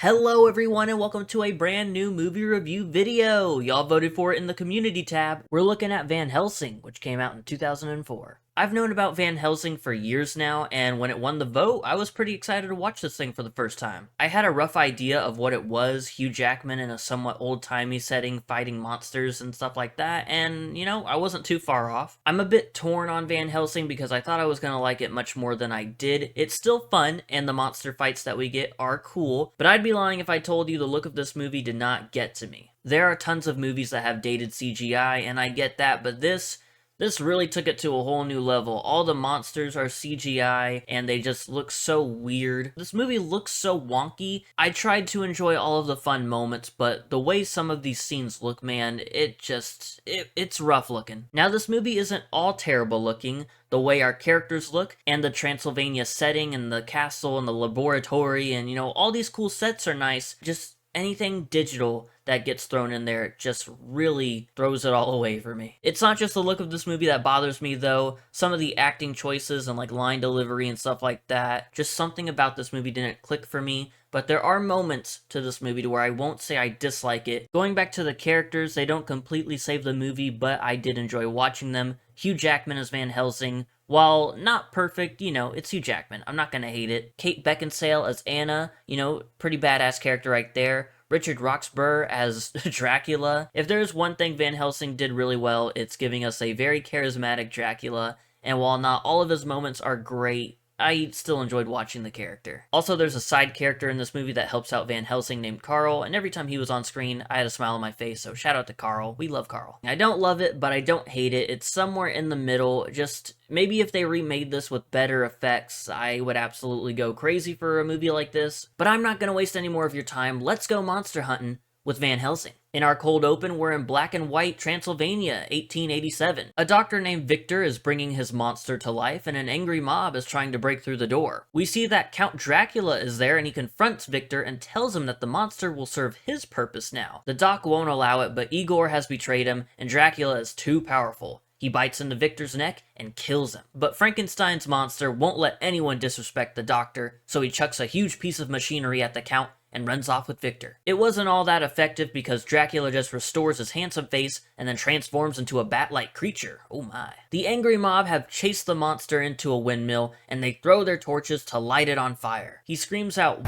Hello everyone and welcome to a brand new movie review video! Y'all voted for it in the community tab. We're looking at Van Helsing, which came out in 2004. I've known about Van Helsing for years now, and when it won the vote, I was pretty excited to watch this thing for the first time. I had a rough idea of what it was, Hugh Jackman in a somewhat old-timey setting fighting monsters and stuff like that, and, I wasn't too far off. I'm a bit torn on Van Helsing because I thought I was gonna like it much more than I did. It's still fun, and the monster fights that we get are cool, but I'd be lying if I told you the look of this movie did not get to me. There are tons of movies that have dated CGI, and I get that, but this really took it to a whole new level. All the monsters are CGI, and they just look so weird. This movie looks so wonky. I tried to enjoy all of the fun moments, but the way some of these scenes look, man, it's rough looking. Now, this movie isn't all terrible looking. The way our characters look, and the Transylvania setting, and the castle, and the laboratory, and, all these cool sets are nice. Just anything digital that gets thrown in there just really throws it all away for me. It's not just the look of this movie that bothers me though. Some of the acting choices and line delivery and stuff like that, just something about this movie didn't click for me. But there are moments to this movie to where I won't say I dislike it. Going back to the characters, they don't completely save the movie, but I did enjoy watching them. Hugh Jackman as Van Helsing, while not perfect, it's Hugh Jackman. I'm not gonna hate it. Kate Beckinsale as Anna, pretty badass character right there. Richard Roxburgh as Dracula. If there's one thing Van Helsing did really well, it's giving us a very charismatic Dracula, and while not all of his moments are great, I still enjoyed watching the character. Also, there's a side character in this movie that helps out Van Helsing named Carl, and every time he was on screen, I had a smile on my face, so shout out to Carl. We love Carl. I don't love it, but I don't hate it. It's somewhere in the middle. Just maybe if they remade this with better effects, I would absolutely go crazy for a movie like this. But I'm not gonna waste any more of your time. Let's go monster hunting with Van Helsing. In our cold open, we're in black and white Transylvania, 1887. A doctor named Victor is bringing his monster to life, and an angry mob is trying to break through the door. We see that Count Dracula is there, and he confronts Victor and tells him that the monster will serve his purpose now. The doc won't allow it, but Igor has betrayed him, and Dracula is too powerful. He bites into Victor's neck and kills him. But Frankenstein's monster won't let anyone disrespect the doctor, so he chucks a huge piece of machinery at the Count and runs off with Victor. It wasn't all that effective because Dracula just restores his handsome face and then transforms into a bat-like creature. Oh my. The angry mob have chased the monster into a windmill, and they throw their torches to light it on fire. He screams out,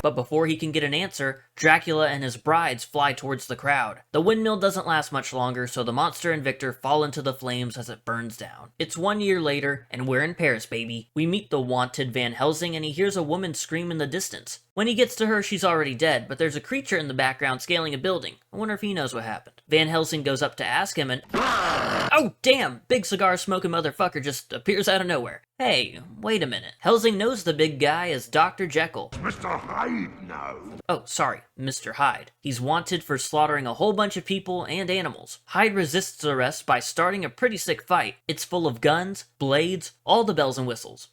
but before he can get an answer, Dracula and his brides fly towards the crowd. The windmill doesn't last much longer, so the monster and Victor fall into the flames as it burns down. It's 1 year later, and we're in Paris, baby. We meet the wanted Van Helsing, and he hears a woman scream in the distance. When he gets to her, she's already dead, but there's a creature in the background scaling a building. I wonder if he knows what happened. Van Helsing goes up to ask him, and oh damn! Big cigar smoking motherfucker just appears out of nowhere. Hey, wait a minute. Helsing knows the big guy is Dr. Jekyll. Mr. Hyde now. Oh, sorry, Mr. Hyde. He's wanted for slaughtering a whole bunch of people and animals. Hyde resists arrest by starting a pretty sick fight. It's full of guns, blades, all the bells and whistles.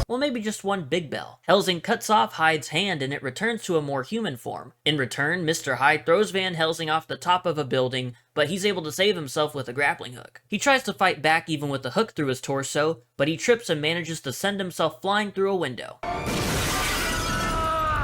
Well, maybe just one big bell. Helsing cuts off Hyde's hand and it returns to a more human form. In return, Mr. Hyde throws Van Helsing off the top of a building, but he's able to save himself with a grappling hook. He tries to fight back even with a hook through his torso, but he trips and manages to send himself flying through a window.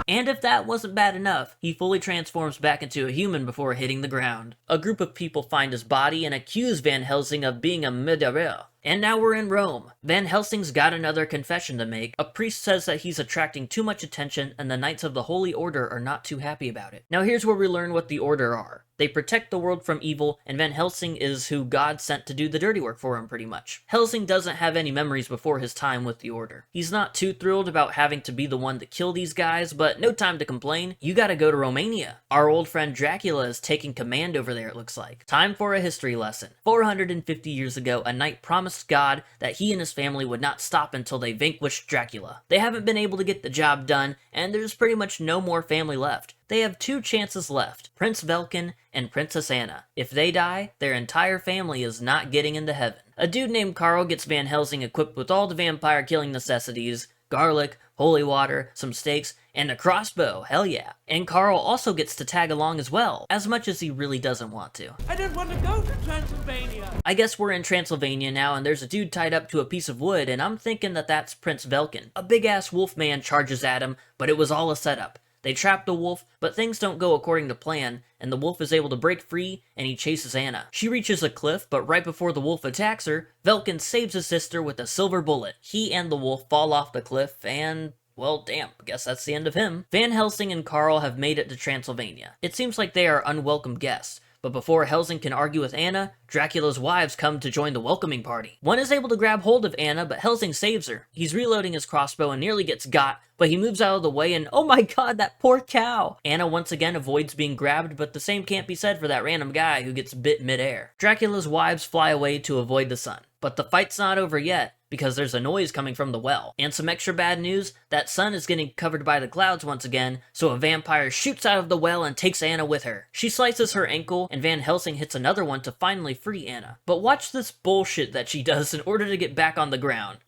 And if that wasn't bad enough, he fully transforms back into a human before hitting the ground. A group of people find his body and accuse Van Helsing of being a murderer. And now we're in Rome. Van Helsing's got another confession to make. A priest says that he's attracting too much attention and the Knights of the Holy Order are not too happy about it. Now here's where we learn what the Order are. They protect the world from evil, and Van Helsing is who God sent to do the dirty work for him, pretty much. Helsing doesn't have any memories before his time with the Order. He's not too thrilled about having to be the one to kill these guys, but no time to complain. You gotta go to Romania. Our old friend Dracula is taking command over there, it looks like. Time for a history lesson. 450 years ago, a knight promised God that he and his family would not stop until they vanquished Dracula. They haven't been able to get the job done, and there's pretty much no more family left. They have two chances left, Prince Velkin and Princess Anna. If they die, their entire family is not getting into heaven. A dude named Carl gets Van Helsing equipped with all the vampire killing necessities, garlic, holy water, some stakes, and a crossbow, hell yeah. And Carl also gets to tag along as well, as much as he really doesn't want to. I don't want to go to Transylvania. I guess we're in Transylvania now, and there's a dude tied up to a piece of wood, and I'm thinking that that's Prince Velkin. A big-ass wolf man charges at him, but it was all a setup. They trap the wolf, but things don't go according to plan, and the wolf is able to break free, and he chases Anna. She reaches a cliff, but right before the wolf attacks her, Velkin saves his sister with a silver bullet. He and the wolf fall off the cliff, and well, damn, guess that's the end of him. Van Helsing and Carl have made it to Transylvania. It seems like they are unwelcome guests, but before Helsing can argue with Anna, Dracula's wives come to join the welcoming party. One is able to grab hold of Anna, but Helsing saves her. He's reloading his crossbow and nearly gets got, but he moves out of the way and oh my god, that poor cow! Anna once again avoids being grabbed, but the same can't be said for that random guy who gets bit midair. Dracula's wives fly away to avoid the sun. But the fight's not over yet, because there's a noise coming from the well. And some extra bad news, that sun is getting covered by the clouds once again, so a vampire shoots out of the well and takes Anna with her. She slices her ankle, and Van Helsing hits another one to finally free Anna. But watch this bullshit that she does in order to get back on the ground.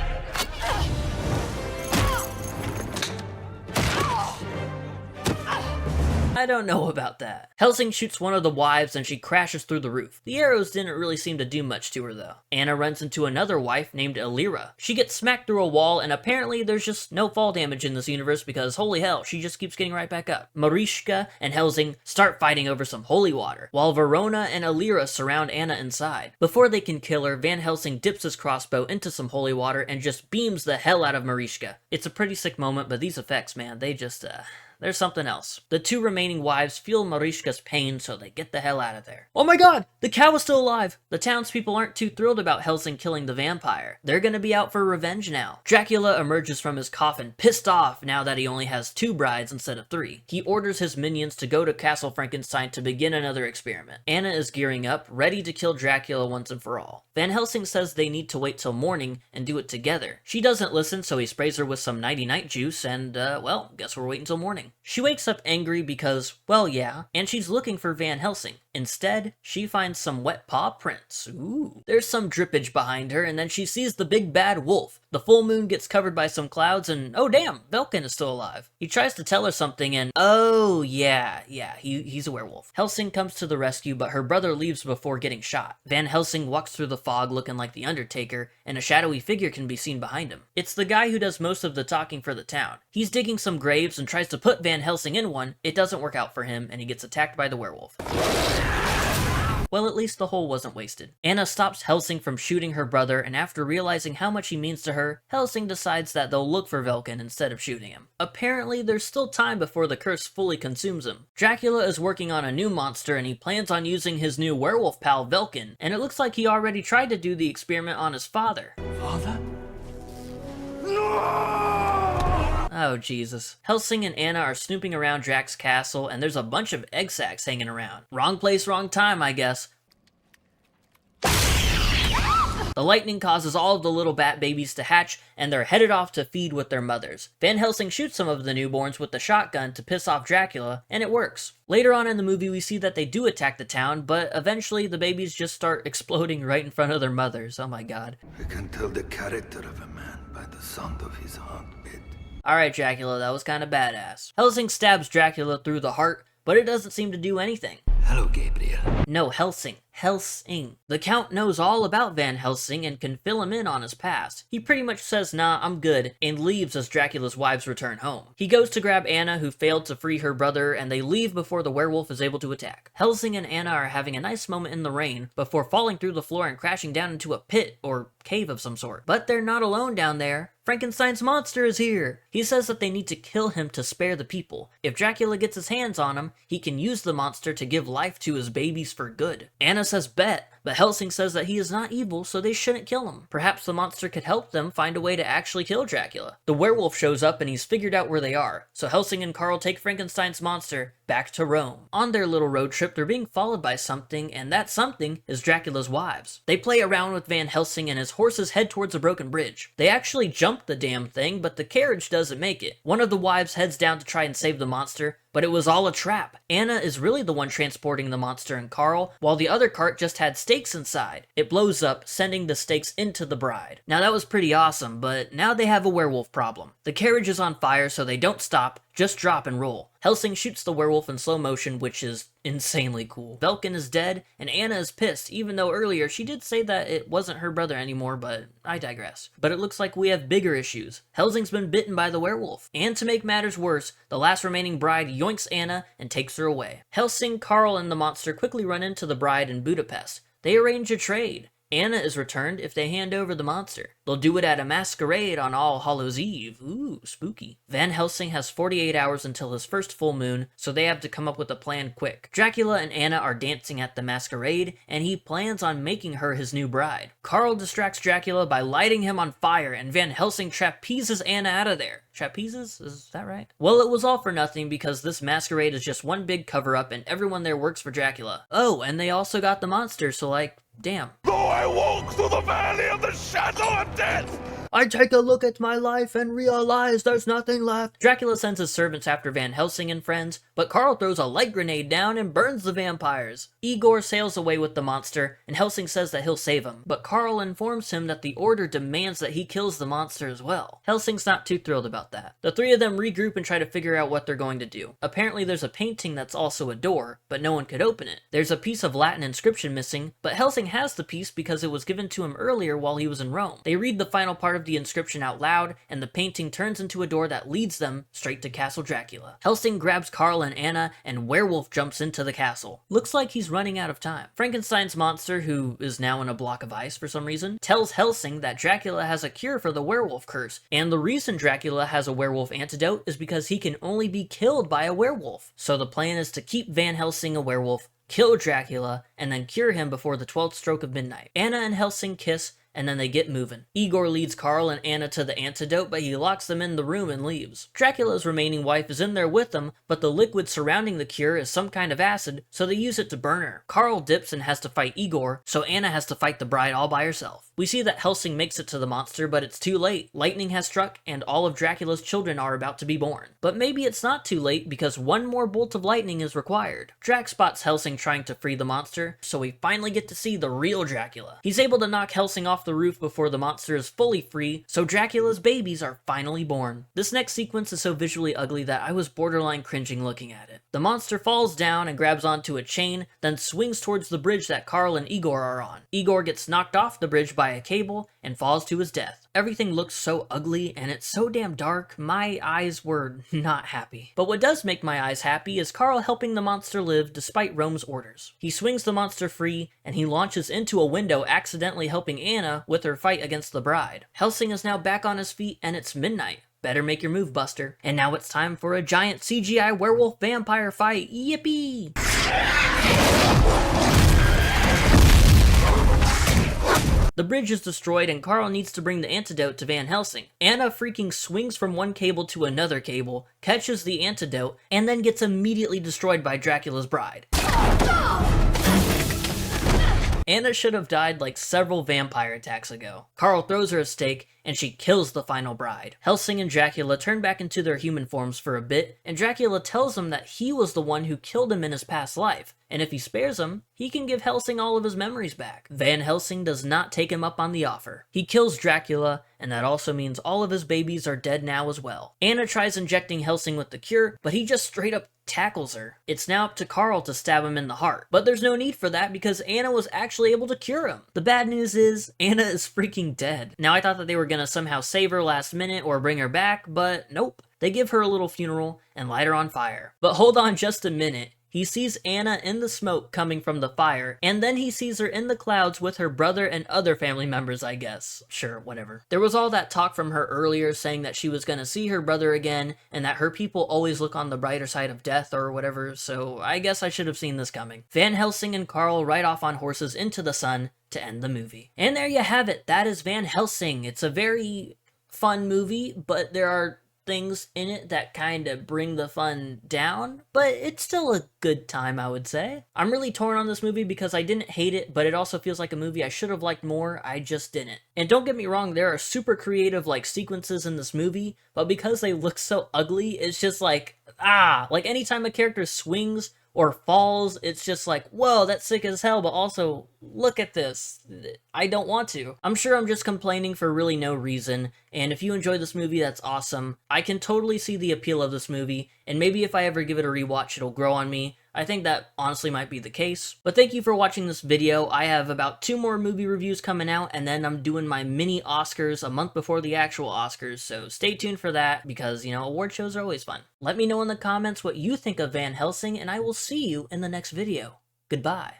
I don't know about that. Helsing shoots one of the wives and she crashes through the roof. The arrows didn't really seem to do much to her though. Anna runs into another wife named Elira. She gets smacked through a wall and apparently there's just no fall damage in this universe because holy hell, she just keeps getting right back up. Mariska and Helsing start fighting over some holy water, while Verona and Elira surround Anna inside. Before they can kill her, Van Helsing dips his crossbow into some holy water and just beams the hell out of Mariska. It's a pretty sick moment, but these effects, man, they just, there's something else. The two remaining wives feel Mariska's pain, so they get the hell out of there. Oh my god! The cow is still alive! The townspeople aren't too thrilled about Helsing killing the vampire. They're gonna be out for revenge now. Dracula emerges from his coffin, pissed off now that he only has 2 brides instead of 3. He orders his minions to go to Castle Frankenstein to begin another experiment. Anna is gearing up, ready to kill Dracula once and for all. Van Helsing says they need to wait till morning and do it together. She doesn't listen, so he sprays her with some nighty-night juice, and, well, guess we're waiting till morning. She wakes up angry because, well, yeah, and she's looking for Van Helsing. Instead, she finds some wet paw prints. Ooh. There's some drippage behind her, and then she sees the big bad wolf. The full moon gets covered by some clouds, and oh damn, Velkin is still alive. He tries to tell her something, and oh yeah, he's a werewolf. Helsing comes to the rescue, but her brother leaves before getting shot. Van Helsing walks through the fog looking like the Undertaker, and a shadowy figure can be seen behind him. It's the guy who does most of the talking for the town. He's digging some graves and tries to put Van Helsing in one. It doesn't work out for him, and he gets attacked by the werewolf. Well, at least the hole wasn't wasted. Anna stops Helsing from shooting her brother, and after realizing how much he means to her, Helsing decides that they'll look for Velkin instead of shooting him. Apparently, there's still time before the curse fully consumes him. Dracula is working on a new monster, and he plans on using his new werewolf pal Velkin, and it looks like he already tried to do the experiment on his father. Father? Oh, Jesus. Helsing and Anna are snooping around Drax's castle, and there's a bunch of egg sacs hanging around. Wrong place, wrong time, I guess. The lightning causes all of the little bat babies to hatch, and they're headed off to feed with their mothers. Van Helsing shoots some of the newborns with the shotgun to piss off Dracula, and it works. Later on in the movie, we see that they do attack the town, but eventually the babies just start exploding right in front of their mothers. Oh my god. I can tell the character of a man by the sound of his heartbeat. Alright, Dracula, that was kinda badass. Helsing stabs Dracula through the heart, but it doesn't seem to do anything. Hello, Gabriel. No, Helsing. Helsing. The Count knows all about Van Helsing and can fill him in on his past. He pretty much says, nah, I'm good, and leaves as Dracula's wives return home. He goes to grab Anna, who failed to free her brother, and they leave before the werewolf is able to attack. Helsing and Anna are having a nice moment in the rain before falling through the floor and crashing down into a pit or cave of some sort. But they're not alone down there. Frankenstein's monster is here! He says that they need to kill him to spare the people. If Dracula gets his hands on him, he can use the monster to give life to his babies for good. Anna says bet, but Helsing says that he is not evil, so they shouldn't kill him. Perhaps the monster could help them find a way to actually kill Dracula. The werewolf shows up and he's figured out where they are, so Helsing and Carl take Frankenstein's monster back to Rome. On their little road trip, they're being followed by something, and that something is Dracula's wives. They play around with Van Helsing and his horses head towards a broken bridge. They actually jump the damn thing, but the carriage doesn't make it. One of the wives heads down to try and save the monster, but it was all a trap. Anna is really the one transporting the monster and Carl, while the other cart just had stakes stakes inside. It blows up, sending the stakes into the bride. Now that was pretty awesome, but now they have a werewolf problem. The carriage is on fire, so they don't stop, just drop and roll. Helsing shoots the werewolf in slow motion, which is insanely cool. Belkin is dead, and Anna is pissed, even though earlier she did say that it wasn't her brother anymore, but I digress. But it looks like we have bigger issues. Helsing's been bitten by the werewolf. And to make matters worse, the last remaining bride yoinks Anna and takes her away. Helsing, Carl, and the monster quickly run into the bride in Budapest. They arrange a trade. Anna is returned if they hand over the monster. They'll do it at a masquerade on All Hallows Eve. Ooh, spooky. Van Helsing has 48 hours until his first full moon, so they have to come up with a plan quick. Dracula and Anna are dancing at the masquerade, and he plans on making her his new bride. Carl distracts Dracula by lighting him on fire, and Van Helsing trapezes Anna out of there. Trapezes? Is that right? Well, it was all for nothing because this masquerade is just one big cover-up and everyone there works for Dracula. Oh, and they also got the monster, so like, damn. Though I walk through the valley of the shadow of death, I take a look at my life and realize there's nothing left. Dracula sends his servants after Van Helsing and friends, but Carl throws a light grenade down and burns the vampires. Igor sails away with the monster, and Helsing says that he'll save him, but Carl informs him that the order demands that he kills the monster as well. Helsing's not too thrilled about that. The three of them regroup and try to figure out what they're going to do. Apparently there's a painting that's also a door, but no one could open it. There's a piece of Latin inscription missing, but Helsing has the piece because it was given to him earlier while he was in Rome. They read the final part of the inscription out loud, and the painting turns into a door that leads them straight to Castle Dracula. Helsing grabs Carl and Anna, and Werewolf jumps into the castle. Looks like he's running out of time. Frankenstein's monster, who is now in a block of ice for some reason, tells Helsing that Dracula has a cure for the werewolf curse, and the reason Dracula has a werewolf antidote is because he can only be killed by a werewolf. So the plan is to keep Van Helsing a werewolf, kill Dracula, and then cure him before the 12th stroke of midnight. Anna and Helsing kiss, and then they get moving. Igor leads Carl and Anna to the antidote, but he locks them in the room and leaves. Dracula's remaining wife is in there with them, but the liquid surrounding the cure is some kind of acid, so they use it to burn her. Carl dips and has to fight Igor, so Anna has to fight the bride all by herself. We see that Helsing makes it to the monster, but it's too late. Lightning has struck, and all of Dracula's children are about to be born. But maybe it's not too late, because one more bolt of lightning is required. Drac spots Helsing trying to free the monster, so we finally get to see the real Dracula. He's able to knock Helsing off the roof before the monster is fully free, so Dracula's babies are finally born. This next sequence is so visually ugly that I was borderline cringing looking at it. The monster falls down and grabs onto a chain, then swings towards the bridge that Carl and Igor are on. Igor gets knocked off the bridge by a cable and falls to his death. Everything looks so ugly and it's so damn dark, my eyes were not happy. But what does make my eyes happy is Carl helping the monster live despite Rome's orders. He swings the monster free and he launches into a window, accidentally helping Anna with her fight against the bride. Helsing is now back on his feet and it's midnight. Better make your move, Buster. And now it's time for a giant CGI werewolf vampire fight. Yippee! The bridge is destroyed and Carl needs to bring the antidote to Van Helsing. Anna freaking swings from one cable to another cable, catches the antidote, and then gets immediately destroyed by Dracula's bride. Anna should have died like several vampire attacks ago. Carl throws her a stake, and she kills the final bride. Helsing and Dracula turn back into their human forms for a bit, and Dracula tells him that he was the one who killed him in his past life, and if he spares him, he can give Helsing all of his memories back. Van Helsing does not take him up on the offer. He kills Dracula, and that also means all of his babies are dead now as well. Anna tries injecting Helsing with the cure, but he just straight up tackles her. It's now up to Carl to stab him in the heart, but there's no need for that because Anna was actually able to cure him. The bad news is, Anna is freaking dead. Now I thought that they were gonna somehow save her last minute or bring her back, but nope. They give her a little funeral and light her on fire. But hold on just a minute. He sees Anna in the smoke coming from the fire, and then he sees her in the clouds with her brother and other family members, I guess. Sure, whatever. There was all that talk from her earlier saying that she was gonna see her brother again, and that her people always look on the brighter side of death or whatever, so I guess I should have seen this coming. Van Helsing and Carl ride off on horses into the sun to end the movie. And there you have it, that is Van Helsing. It's a very fun movie, but there are things in it that kind of bring the fun down, but it's still a good time, I would say. I'm really torn on this movie because I didn't hate it, but it also feels like a movie I should have liked more, I just didn't. And don't get me wrong, there are super creative like sequences in this movie, but because they look so ugly, it's just like, like anytime a character swings or falls, it's just like, whoa, that's sick as hell, but also, look at this. I don't want to. I'm sure I'm just complaining for really no reason, and if you enjoyed this movie, that's awesome. I can totally see the appeal of this movie, and maybe if I ever give it a rewatch, it'll grow on me. I think that honestly might be the case. But thank you for watching this video. I have about 2 more movie reviews coming out, and then I'm doing my mini Oscars a month before the actual Oscars, so stay tuned for that because, you know, award shows are always fun. Let me know in the comments what you think of Van Helsing, and I will see you in the next video. Goodbye.